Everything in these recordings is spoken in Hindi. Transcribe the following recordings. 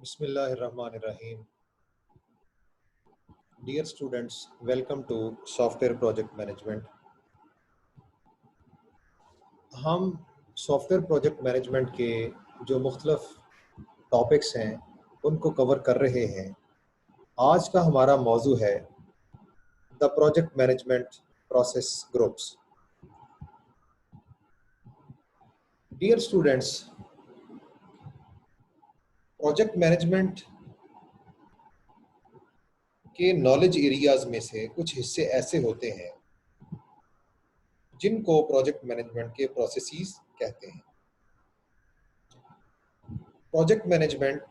Bismillahirrahmanirrahim. Dear students, welcome to Software Project Management. हम सॉफ्टवेयर प्रोजेक्ट मैनेजमेंट के जो मुख्तलिफ टॉपिक्स हैं उनको कवर कर रहे हैं। आज का हमारा मौजू है the project management process groups. Dear students, project management के नॉलेज एरियाज में से कुछ हिस्से ऐसे होते हैं जिनको प्रोजेक्ट मैनेजमेंट के प्रोसेसेस कहते हैं। प्रोजेक्ट मैनेजमेंट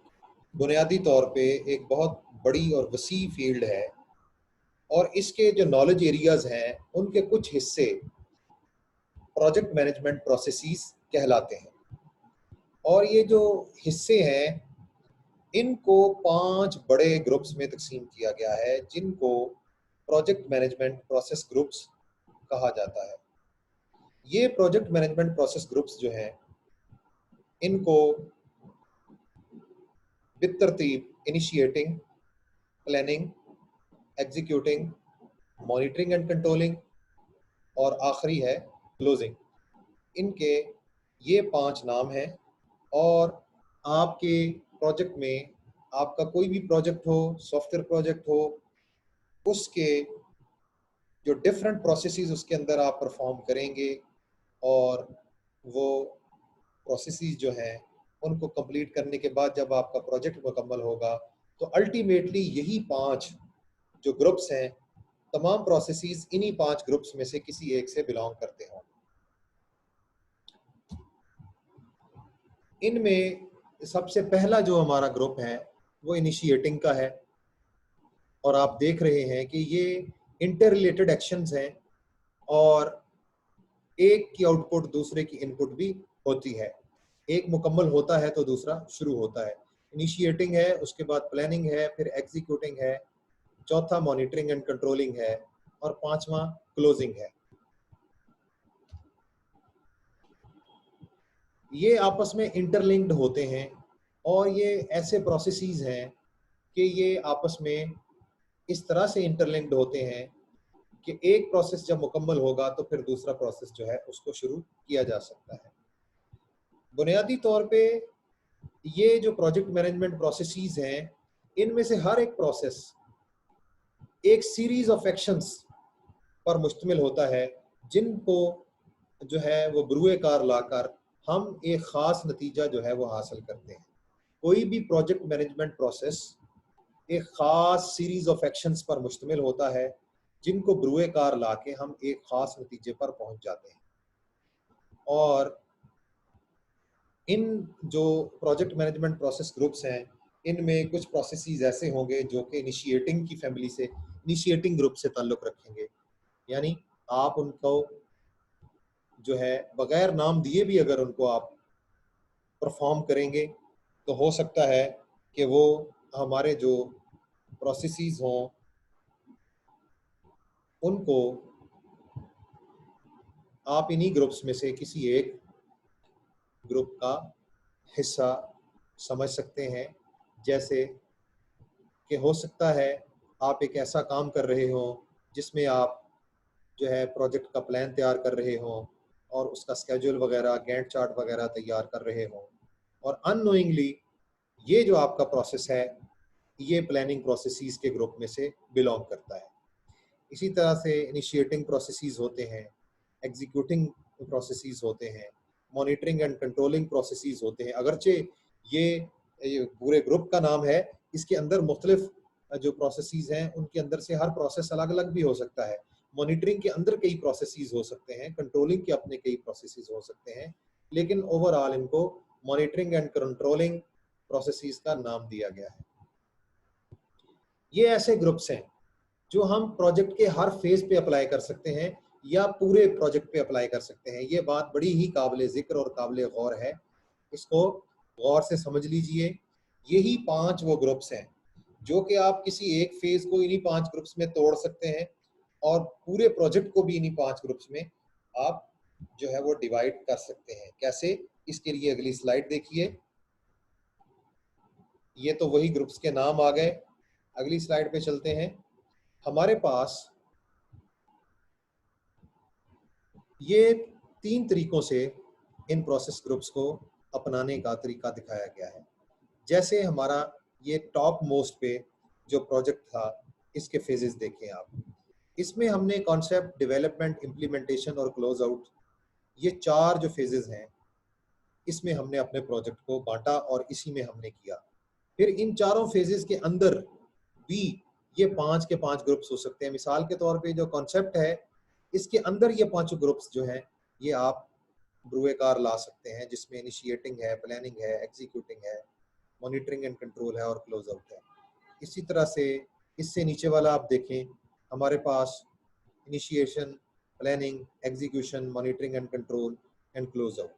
बुनियादी तौर पे एक बहुत बड़ी और वसी फील्ड है और इसके जो नॉलेज एरियाज हैं उनके कुछ हिस्से प्रोजेक्ट मैनेजमेंट प्रोसेसेस कहलाते हैं। और ये जो हिस्से हैं इनको 5 बड़े ग्रुप्स में तकसीम किया गया है जिनको प्रोजेक्ट मैनेजमेंट प्रोसेस ग्रुप्स कहा जाता है। ये प्रोजेक्ट मैनेजमेंट प्रोसेस ग्रुप्स जो हैं इनको बितरतीब initiating, planning, executing, monitoring and controlling और आखिरी है क्लोजिंग। इनके ये 5 नाम हैं और आपके प्रोजेक्ट में आपका कोई भी प्रोजेक्ट हो, सॉफ्टवेयर प्रोजेक्ट हो, उसके जो डिफरेंट प्रोसेसेस उसके अंदर आप परफॉर्म करेंगे और वो प्रोसेसेस जो हैं उनको कंप्लीट करने के बाद जब आपका प्रोजेक्ट मुकम्मल होगा तो अल्टीमेटली यही 5 जो ग्रुप्स हैं, तमाम प्रोसेसेस इन्हीं 5 ग्रुप्स में से किसी एक से बिलोंग करते हों। इनमें सबसे पहला जो हमारा ग्रुप है वो इनिशिएटिंग का है और आप देख रहे हैं कि ये इंटर रिलेटेड एक्शंस हैं और एक की आउटपुट दूसरे की इनपुट भी होती है। एक मुकम्मल होता है तो दूसरा शुरू होता है। इनिशिएटिंग है, उसके बाद प्लानिंग है, फिर एग्जीक्यूटिंग है, चौथा मॉनिटरिंग एंड कंट्रोलिंग है और 5वां क्लोजिंग है। ये आपस में इंटरलिंक्ड होते हैं और ये ऐसे प्रोसेसेस हैं कि ये आपस में इस तरह से इंटरलिंक्ड होते हैं कि एक प्रोसेस जब मुकम्मल होगा तो फिर दूसरा प्रोसेस जो है उसको शुरू किया जा सकता है। बुनियादी तौर पे ये जो प्रोजेक्ट मैनेजमेंट प्रोसेसेस हैं इनमें से हर एक प्रोसेस एक सीरीज ऑफ एक्शंस पर मुश्तमिल होता है जिनको जो है वो बरूए कार लाकर हम एक ख़ास नतीजा जो है वो हासिल करते हैं। कोई भी प्रोजेक्ट मैनेजमेंट प्रोसेस एक ख़ास सीरीज ऑफ एक्शंस पर मुश्तमिल होता है जिनको बरूए कार लाके हम एक ख़ास नतीजे पर पहुंच जाते हैं। और इन जो प्रोजेक्ट मैनेजमेंट प्रोसेस ग्रुप्स हैं इनमें कुछ प्रोसेसेस ऐसे होंगे जो कि इनिशिएटिंग की फैमिली से, इनिशिएटिंग ग्रुप से ताल्लुक़ रखेंगे, यानी आप उनको जो है बगैर नाम दिए भी अगर उनको आप परफॉर्म करेंगे तो हो सकता है कि वो हमारे जो प्रोसेसेस हों उनको आप इन्हीं ग्रुप्स में से किसी एक ग्रुप का हिस्सा समझ सकते हैं। जैसे कि हो सकता है आप एक ऐसा काम कर रहे हो जिसमें आप जो है प्रोजेक्ट का प्लान तैयार कर रहे हो और उसका स्केड्यूल वगैरह, गैंट चार्ट वगैरह तैयार कर रहे हो और अननोइंगली ये जो आपका प्रोसेस है ये प्लानिंग प्रोसेसेस के ग्रुप में से बिलोंग करता है। इसी तरह से इनिशिएटिंग प्रोसेसेस होते हैं, एग्जीक्यूटिंग प्रोसेसेस होते हैं, मॉनिटरिंग एंड कंट्रोलिंग प्रोसेसेस होते हैं। अगरचे ये पूरे ग्रुप का नाम है, इसके अंदर मुख्तलिफ जो प्रोसेसेस हैं उनके अंदर से हर प्रोसेस अलग अलग भी हो सकता है। मॉनिटरिंग के अंदर कई प्रोसेसेस हो सकते हैं, कंट्रोलिंग के अपने कई प्रोसेसेस हो सकते हैं, लेकिन ओवरऑल इनको मॉनिटरिंग एंड कंट्रोलिंग प्रोसेसेस का नाम दिया गया है। ये ऐसे ग्रुप्स हैं जो हम प्रोजेक्ट के हर फेज पे अप्लाई कर सकते हैं या पूरे प्रोजेक्ट पे अप्लाई कर सकते हैं। ये बात बड़ी ही काबिल जिक्र और काबिल गौर है, इसको गौर से समझ लीजिए। यही 5 वो ग्रुप्स हैं जो कि आप किसी एक फेज को इन्हीं 5 ग्रुप्स में तोड़ सकते हैं और पूरे प्रोजेक्ट को भी इन्हीं 5 ग्रुप्स में आप जो है वो डिवाइड कर सकते हैं। कैसे? इसके लिए अगली स्लाइड देखिए। ये तो वही ग्रुप्स के नाम आ गए। अगली स्लाइड पे चलते हैं। हमारे पास ये 3 तरीकों से इन प्रोसेस ग्रुप्स को अपनाने का तरीका दिखाया गया है। जैसे हमारा ये टॉप मोस्ट पे जो प्रोजेक्ट था, इसके फेजेस देखें आप। इसमें हमने कॉन्सेप्ट, डेवलपमेंट, इम्प्लीमेंटेशन और क्लोज आउट, ये 4 जो फेजेस हैं, इसमें हमने अपने प्रोजेक्ट को बांटा और इसी में हमने किया। फिर इन चारों फेजेस के अंदर भी ये 5 के 5 ग्रुप्स हो सकते हैं। मिसाल के तौर पे जो कॉन्सेप्ट है, इसके अंदर ये 5 ग्रुप्स जो हैं, ये आप ब्रुएकार ला सकते हैं, जिसमें इनिशिएटिंग है, प्लानिंग है, एग्जीक्यूटिंग है, मॉनिटरिंग एंड कंट्रोल है और क्लोज आउट है। इसी तरह से इससे नीचे वाला आप देखें, हमारे पास initiation, planning, execution, monitoring and control and close out,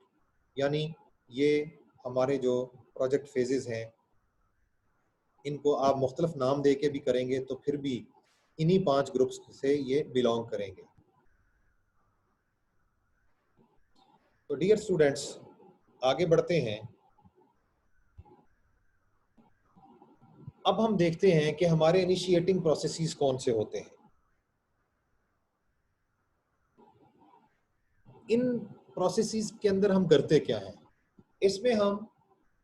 यानी ये हमारे जो प्रोजेक्ट फेजेस हैं, इनको आप मुख्तलिफ नाम दे के भी करेंगे तो फिर भी इन्हीं 5 ग्रुप्स से ये बिलोंग करेंगे। तो डियर स्टूडेंट्स, आगे बढ़ते हैं। अब हम देखते हैं कि हमारे इनिशिएटिंग प्रोसेसेस कौन से होते हैं। इन प्रोसेसेस के अंदर हम करते क्या हैं? इसमें हम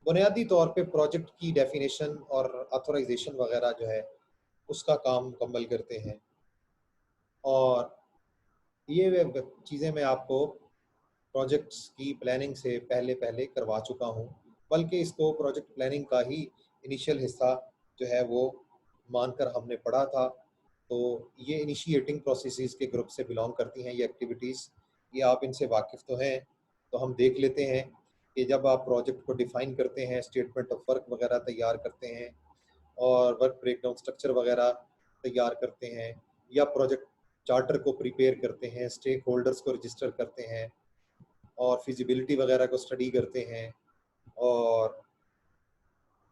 बुनियादी तौर पे प्रोजेक्ट की डेफिनेशन और ऑथराइजेशन वगैरह जो है, उसका काम मुकम्मल करते हैं। और ये चीज़ें मैं आपको प्रोजेक्ट्स की प्लानिंग से पहले पहले करवा चुका हूँ, बल्कि इसको प्रोजेक्ट प्लानिंग का ही इनिशियल हिस्सा जो है वो मानकर हमने पढ़ा था। तो ये इनिशिएटिंग प्रोसेसेस के ग्रुप से बिलोंग करती हैं ये एक्टिविटीज़। ये आप इनसे वाकिफ़ तो हैं। तो हम देख लेते हैं कि जब आप प्रोजेक्ट को डिफ़ाइन करते हैं, स्टेटमेंट ऑफ वर्क वगैरह तैयार करते हैं और वर्क ब्रेकडाउन स्ट्रक्चर वगैरह तैयार करते हैं, या प्रोजेक्ट चार्टर को प्रिपेयर करते हैं, स्टेक होल्डर्स को रजिस्टर करते हैं और फिजिबिलिटी वगैरह को स्टडी करते हैं और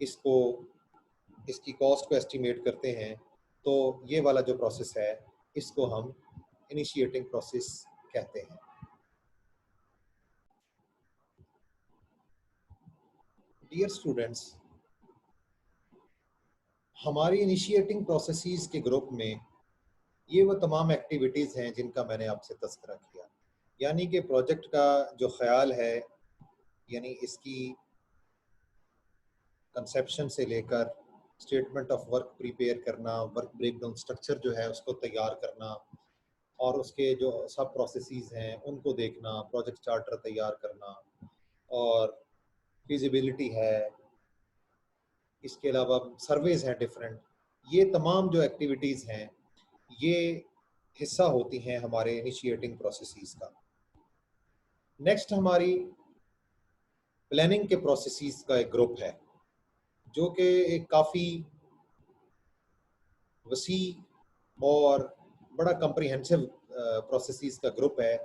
इसको इसकी कॉस्ट को एस्टिमेट करते हैं, तो ये वाला जो प्रोसेस है, इसको हम इनिशिएटिंग प्रोसेस कहते हैं। डियर स्टूडेंट्स, हमारी इनिशिएटिंग प्रोसेसेस के ग्रुप में ये वो तमाम एक्टिविटीज़ हैं जिनका मैंने आपसे तज़किरा किया। यानी कि प्रोजेक्ट का जो ख़्याल है, यानी इसकी कंसेप्शन से लेकर स्टेटमेंट ऑफ वर्क प्रिपेयर करना, वर्क ब्रेकडाउन स्ट्रक्चर जो है उसको तैयार करना और उसके जो सब प्रोसेसेस हैं उनको देखना, प्रोजेक्ट चार्टर तैयार करना और फिजिबिलिटी है, इसके अलावा सर्वेज हैं डिफरेंट। ये तमाम जो एक्टिविटीज़ हैं, ये हिस्सा होती हैं हमारे इनिशिएटिंग प्रोसेसेस का। नेक्स्ट हमारी प्लानिंग के प्रोसेसेस का एक ग्रुप है, जो कि एक काफ़ी वसी और बड़ा कम्प्रिहेंसिव प्रोसेसेस का ग्रुप है,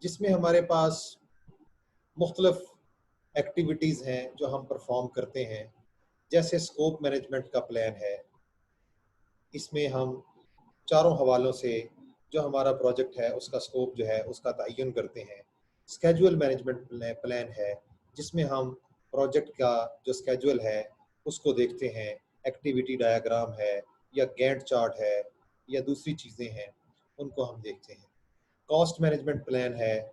जिसमें हमारे पास मुख्तलिफ एक्टिविटीज़ हैं जो हम परफॉर्म करते हैं। जैसे स्कोप मैनेजमेंट का प्लान है, इसमें हम चारों हवालों से जो हमारा प्रोजेक्ट है उसका स्कोप जो है उसका तयन करते हैं। स्केजुअल मैनेजमेंट प्लान है, जिसमें हम प्रोजेक्ट का जो स्केजुअल है उसको देखते हैं। एक्टिविटी डायग्राम है या गैंट चार्ट है या दूसरी चीज़ें हैं, उनको हम देखते हैं। कॉस्ट मैनेजमेंट प्लान है,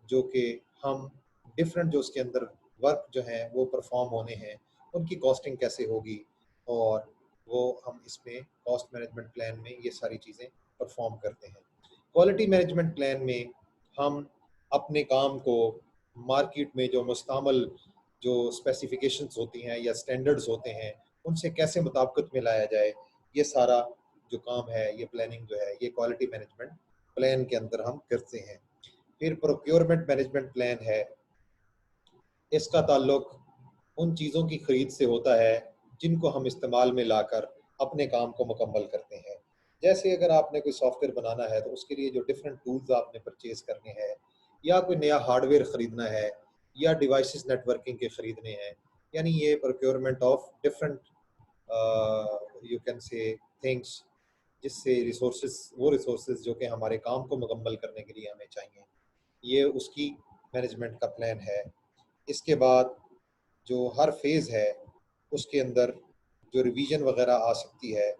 जो कि हम डिफरेंट जो उसके अंदर वर्क जो हैं वो परफॉर्म होने हैं, उनकी कॉस्टिंग कैसे होगी, और वो हम इसमें कॉस्ट मैनेजमेंट प्लान में ये सारी चीज़ें परफॉर्म करते हैं। क्वालिटी मैनेजमेंट प्लान में हम अपने काम को मार्केट में जो मुस्तमल जो स्पेसिफिकेशंस होती हैं या स्टैंडर्ड्स होते हैं, उनसे कैसे मुताबिकत में लाया जाए, ये सारा जो काम है, ये प्लानिंग जो है, ये क्वालिटी मैनेजमेंट प्लान के अंदर हम करते हैं। फिर प्रोक्योरमेंट मैनेजमेंट प्लान है, इसका ताल्लुक उन चीज़ों की खरीद से होता है जिनको हम इस्तेमाल में लाकर अपने काम को मुकम्मल करते हैं। जैसे अगर आपने कोई सॉफ्टवेयर बनाना है तो उसके लिए जो डिफरेंट टूल्स आपने परचेज करने हैं, या कोई नया हार्डवेयर ख़रीदना है, या डिवाइसेस नेटवर्किंग के ख़रीदने हैं, यानी ये procurement of different you can say things, जिससे रिसोर्सेज जो कि हमारे काम को मुकम्मल करने के लिए हमें चाहिए, ये उसकी मैनेजमेंट का प्लान है। इसके बाद जो हर फेज़ है उसके अंदर जो रिवीजन वगैरह आ सकती है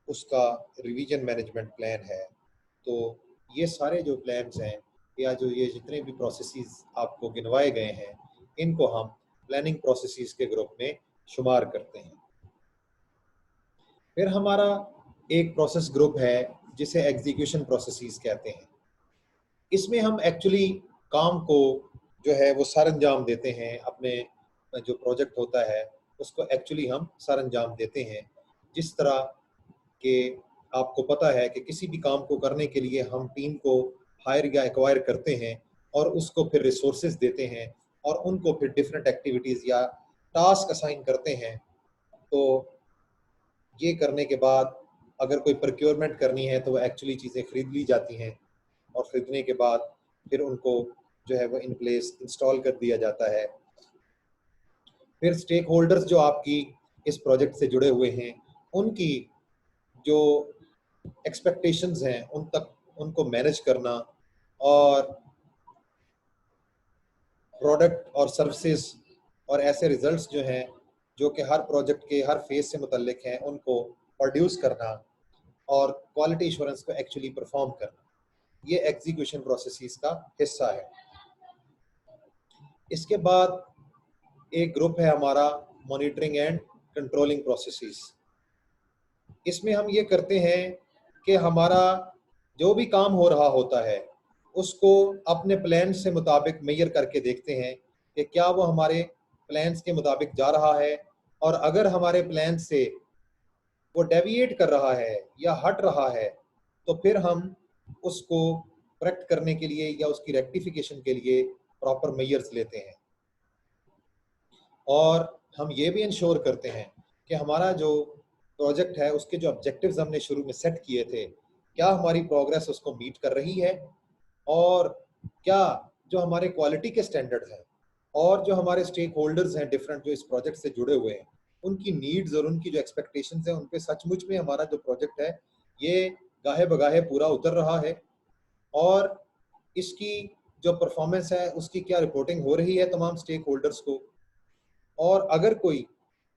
उसका रिवीजन मैनेजमेंट प्लान है। तो ये सारे जो प्लान्स हैं या जो ये जितने भी प्रोसेसेस आपको गिनवाए गए हैं, इनको हम प्लानिंग प्रोसेसेस के ग्रुप में शुमार करते हैं। फिर हमारा एक प्रोसेस ग्रुप है जिसे एग्जीक्यूशन प्रोसेसेस कहते हैं। इसमें हम एक्चुअली काम को जो है वो सरअंजाम देते हैं, अपने जो प्रोजेक्ट होता है उसको एक्चुअली हम सरअंजाम देते हैं। जिस तरह के आपको पता है कि किसी भी काम को करने के लिए हम टीम को हायर या एक्वायर करते हैं और उसको फिर रिसोर्सेज देते हैं और उनको फिर डिफरेंट एक्टिविटीज़ या टास्क असाइन करते हैं। तो ये करने के बाद अगर कोई प्रोक्योरमेंट करनी है तो वो एक्चुअली चीज़ें खरीद ली जाती हैं और ख़रीदने के बाद फिर उनको जो है वो इन प्लेस इंस्टॉल कर दिया जाता है। फिर स्टेक होल्डर्स जो आपकी इस प्रोजेक्ट से जुड़े हुए हैं, उनकी जो एक्सपेक्टेशंस हैं उन तक उनको मैनेज करना और प्रोडक्ट और सर्विसेज और ऐसे रिजल्ट्स जो हैं जो कि हर प्रोजेक्ट के हर फेज से मुतल्लिक हैं उनको प्रोड्यूस करना और क्वालिटी एश्योरेंस को एक्चुअली परफॉर्म करना, ये एग्जीक्यूशन प्रोसेसेस का हिस्सा है। इसके बाद एक ग्रुप है हमारा मॉनिटरिंग एंड कंट्रोलिंग प्रोसेसेस। इसमें हम ये करते हैं कि हमारा जो भी काम हो रहा होता है उसको अपने प्लान से मुताबिक मेजर करके देखते हैं कि क्या वो हमारे प्लान्स के मुताबिक जा रहा है, और अगर हमारे प्लान से वो डेविएट कर रहा है या हट रहा है तो फिर हम उसको करेक्ट करने के लिए या उसकी रेक्टिफिकेशन के लिए प्रॉपर मेजर्स लेते हैं। और हम ये भी इंश्योर करते हैं कि हमारा जो प्रोजेक्ट है उसके जो ऑब्जेक्टिव्स हमने शुरू में सेट किए थे, क्या हमारी प्रोग्रेस उसको मीट कर रही है, और क्या जो हमारे क्वालिटी के स्टैंडर्ड्स हैं और जो हमारे स्टेक होल्डर्स हैं डिफरेंट जो इस प्रोजेक्ट से जुड़े हुए हैं, उनकी नीड्स और उनकी जो एक्सपेक्टेशंस हैं उन पे सचमुच में हमारा जो प्रोजेक्ट है ये गाहे बगाहे पूरा उतर रहा है, और इसकी जो परफॉर्मेंस है उसकी क्या रिपोर्टिंग हो रही है तमाम स्टेक होल्डर्स को, और अगर कोई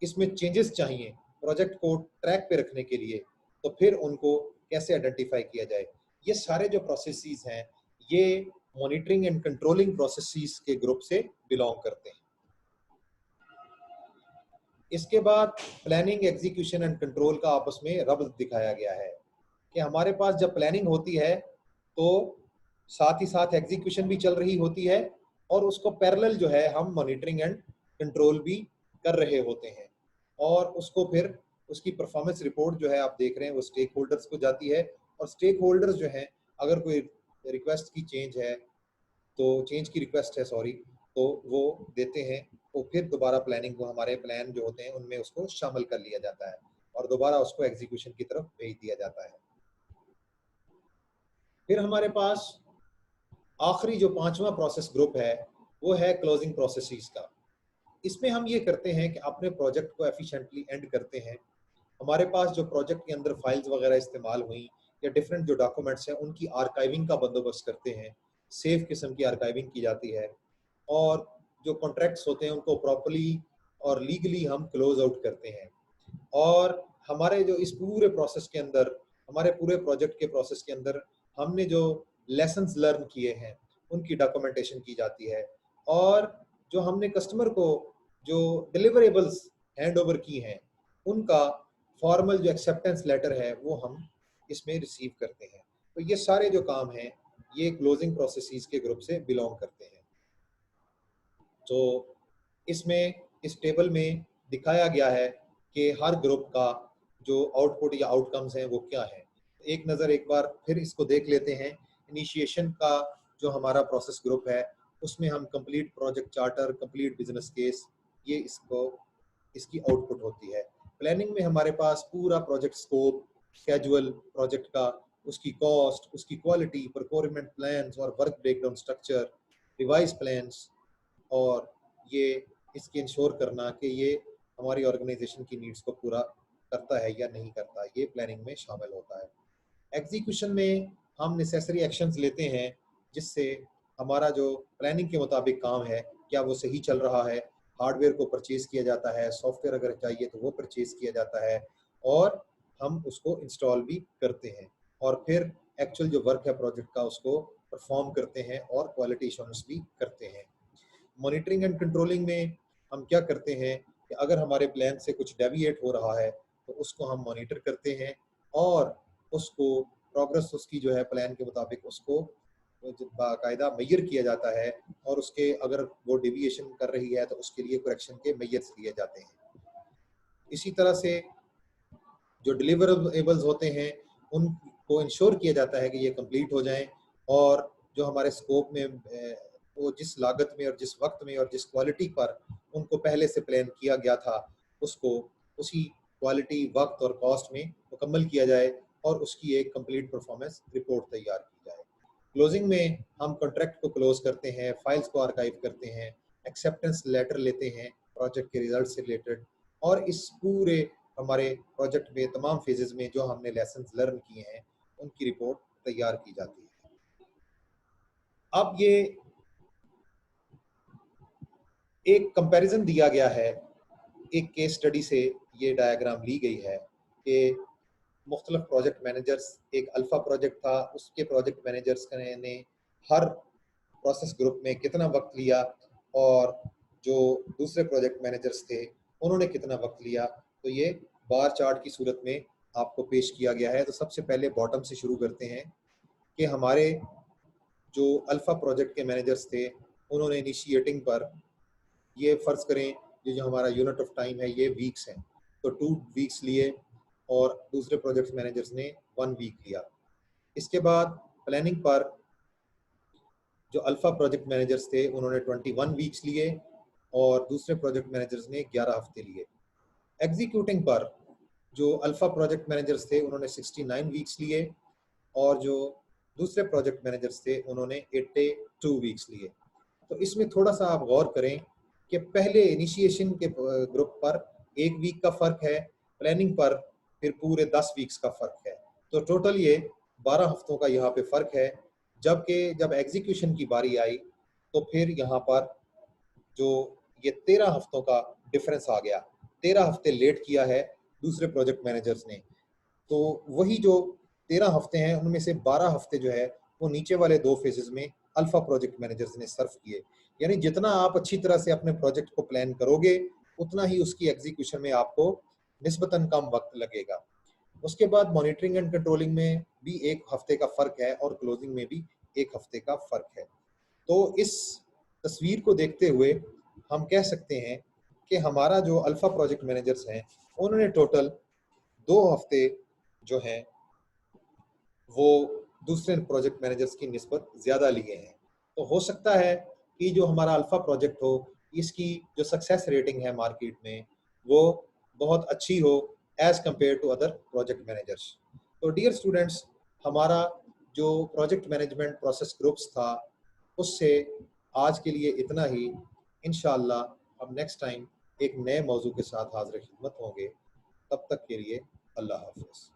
इसमें चेंजेस चाहिए प्रोजेक्ट को ट्रैक पे रखने के लिए तो फिर उनको कैसे आइडेंटिफाई किया जाए। ये सारे जो प्रोसेसेस हैं ये मॉनिटरिंग एंड कंट्रोलिंग प्रोसेसेस के ग्रुप से बिलोंग करते हैं। इसके बाद प्लानिंग, एग्जीक्यूशन एंड कंट्रोल का आपस में रब्त दिखाया गया है कि हमारे पास जब प्लानिंग होती है तो साथ ही साथ एग्जीक्यूशन भी चल रही होती है और उसको पैरेलल जो है हम मॉनिटरिंग एंड कंट्रोल भी कर रहे होते हैं, और उसको फिर उसकी परफॉर्मेंस रिपोर्ट जो है आप देख रहे हैं वो स्टेक होल्डर्स को जाती है, और स्टेक होल्डर्स जो हैं अगर कोई रिक्वेस्ट की चेंज है तो चेंज की रिक्वेस्ट है सॉरी, तो वो देते हैं, तो फिर दोबारा प्लानिंग को हमारे प्लान जो होते हैं उनमें उसको शामिल कर लिया जाता है और दोबारा उसको एग्जीक्यूशन की तरफ भेज दिया जाता है। फिर हमारे पास आखिरी जो पांचवा प्रोसेस ग्रुप है वो है क्लोजिंग प्रोसेसेस का। इसमें हम ये करते हैं कि अपने प्रोजेक्ट को एफिशिएंटली एंड करते हैं। हमारे पास जो प्रोजेक्ट के अंदर फाइल्स वगैरह इस्तेमाल हुई या डिफरेंट जो डॉक्यूमेंट्स हैं उनकी आर्काइविंग का बंदोबस्त करते हैं, सेफ किस्म की आर्काइविंग की जाती है, और जो कॉन्ट्रैक्ट्स होते हैं उनको प्रॉपर्ली और लीगली हम क्लोज आउट करते हैं। और हमारे जो इस पूरे प्रोसेस के अंदर, हमारे पूरे प्रोजेक्ट के प्रोसेस के अंदर हमने जो लेसन्स लर्न किए हैं उनकी डॉक्यूमेंटेशन की जाती है, और जो हमने कस्टमर को जो डिलीवरेबल्स हैंड ओवर की हैं उनका फॉर्मल जो एक्सेप्टेंस लेटर है वो हम इसमें रिसीव करते हैं। तो ये सारे जो काम हैं ये क्लोजिंग प्रोसेसेस के ग्रुप से बिलोंग करते हैं। तो इसमें इस टेबल में दिखाया गया है कि हर ग्रुप का जो आउटपुट या आउटकम्स हैं वो क्या है। एक नज़र एक बार फिर इसको देख लेते हैं। इनिशिएशन का जो हमारा प्रोसेस ग्रुप है उसमें हम complete project charter, complete business case, ये इसकी आउटपुट होती है। प्लानिंग में हमारे पास पूरा प्रोजेक्ट स्कोप, स्केजुअल प्रोजेक्ट का, उसकी कॉस्ट, उसकी क्वालिटी, प्रोक्योरमेंट प्लान्स और work breakdown structure, revise plans, और ये इसकी इंश्योर करना कि ये हमारी ऑर्गेनाइजेशन की नीड्स को पूरा करता है या नहीं करता, ये प्लानिंग में शामिल होता है। एग्जीक्यूशन में हम नेसेसरी एक्शंस लेते हैं जिससे हमारा जो प्लानिंग के मुताबिक काम है क्या वो सही चल रहा है, हार्डवेयर को परचेज किया जाता है, सॉफ्टवेयर अगर चाहिए तो वो परचेज किया जाता है और हम उसको इंस्टॉल भी करते हैं और फिर एक्चुअल जो वर्क है प्रोजेक्ट का उसको परफॉर्म करते हैं और क्वालिटी एश्योरेंस भी करते हैं। मॉनिटरिंग एंड कंट्रोलिंग में हम क्या करते हैं कि अगर हमारे प्लान से कुछ डेविएट हो रहा है तो उसको हम मॉनिटर करते हैं और उसको प्रोग्रेस उसकी जो है प्लान के मुताबिक उसको बाकायदा मेजर किया जाता है और उसके अगर वो डिविएशन कर रही है तो उसके लिए करेक्शन के मेजर्स लिए जाते हैं। इसी तरह से जो डिलीवरेबल्स होते हैं उनको इंश्योर किया जाता है कि ये कंप्लीट हो जाएं और जो हमारे स्कोप में वो जिस लागत में और जिस वक्त में और जिस क्वालिटी पर उनको पहले से प्लान किया गया था उसको उसी क्वालिटी वक्त और कॉस्ट में मुकम्मल किया जाए और उसकी एक कंप्लीट परफॉर्मेंस रिपोर्ट तैयार की जाए। क्लोजिंग में हम कॉन्ट्रैक्ट को क्लोज करते हैं, फाइल्स को आर्काइव करते हैं, एक्सेप्टेंस लेटर लेते हैं प्रोजेक्ट के रिजल्ट से रिलेटेड और इस पूरे हमारे प्रोजेक्ट में तमाम फेजेस में जो हमने लेसन्स लर्न किए हैं उनकी रिपोर्ट तैयार की जाती है। अब ये एक कंपैरिजन दिया गया है, एक केस स्टडी से ये डायग्राम ली गई है कि मुख्तलिफ प्रोजेक्ट मैनेजर्स, एक अल्फा प्रोजेक्ट था उसके प्रोजेक्ट मैनेजर्स ने हर प्रोसेस ग्रुप में कितना वक्त लिया और जो दूसरे प्रोजेक्ट मैनेजर्स थे उन्होंने कितना वक्त लिया। तो ये बार चार्ट की सूरत में आपको पेश किया गया है। तो सबसे पहले बॉटम से शुरू करते हैं कि हमारे जो अल्फा प्रोजेक्ट के मैनेजर्स थे उन्होंने इनिशिएटिंग पर ये फ़र्ज़ करें ये जो हमारा यूनिट ऑफ टाइम है ये वीक्स है तो 2 वीक्स लिए और दूसरे प्रोजेक्ट मैनेजर्स ने 1 वीक लिया। इसके बाद प्लानिंग पर जो अल्फा प्रोजेक्ट मैनेजर्स थे उन्होंने 21 वीक्स लिए और दूसरे प्रोजेक्ट मैनेजर्स ने 11 हफ्ते लिए। एग्जीक्यूटिंग पर जो अल्फा प्रोजेक्ट मैनेजर्स थे उन्होंने 69 वीक्स लिए और जो दूसरे प्रोजेक्ट मैनेजर्स थे उन्होंने 82 वीक्स लिए। तो इसमें थोड़ा सा आप गौर करें कि पहले इनिशिएशन के ग्रुप पर 1 वीक का फ़र्क है, प्लानिंग पर फिर पूरे 10 वीक्स का फ़र्क है। तो टोटल ये 12 हफ्तों का यहाँ पे फ़र्क है। जबकि जब एग्जीक्यूशन की बारी आई तो फिर यहाँ पर जो ये 13 हफ्तों का डिफरेंस आ गया। 13 हफ्ते लेट किया है दूसरे प्रोजेक्ट मैनेजर्स ने। तो वही जो 13 हफ्ते हैं उनमें से 12 हफ्ते जो है वो नीचे वाले 2 फेजेस में अल्फा प्रोजेक्ट मैनेजर्स ने सर्व किए। यानी जितना आप अच्छी तरह से अपने प्रोजेक्ट को प्लान करोगे उतना ही उसकी एग्जीक्यूशन में आपको निस्बतन कम वक्त लगेगा। उसके बाद मॉनिटरिंग एंड कंट्रोलिंग में भी 1 हफ्ते का फ़र्क है और क्लोजिंग में भी 1 हफ्ते का फ़र्क है। तो इस तस्वीर को देखते हुए हम कह सकते हैं कि हमारा जो अल्फा प्रोजेक्ट मैनेजर्स हैं उन्होंने टोटल 2 हफ्ते जो हैं वो दूसरे प्रोजेक्ट मैनेजर्स की निस्बत ज़्यादा लिए हैं। तो हो सकता है कि जो हमारा अल्फा प्रोजेक्ट हो इसकी जो सक्सेस रेटिंग है मार्केट में वो बहुत अच्छी हो as compared to other project managers. तो डियर स्टूडेंट्स, हमारा जो प्रोजेक्ट मैनेजमेंट प्रोसेस ग्रुप्स था उससे आज के लिए इतना ही। इंशाअल्लाह हम नेक्स्ट टाइम एक नए मौजू के साथ हाज़िर खिदमत होंगे। तब तक के लिए अल्लाह हाफ़िज़।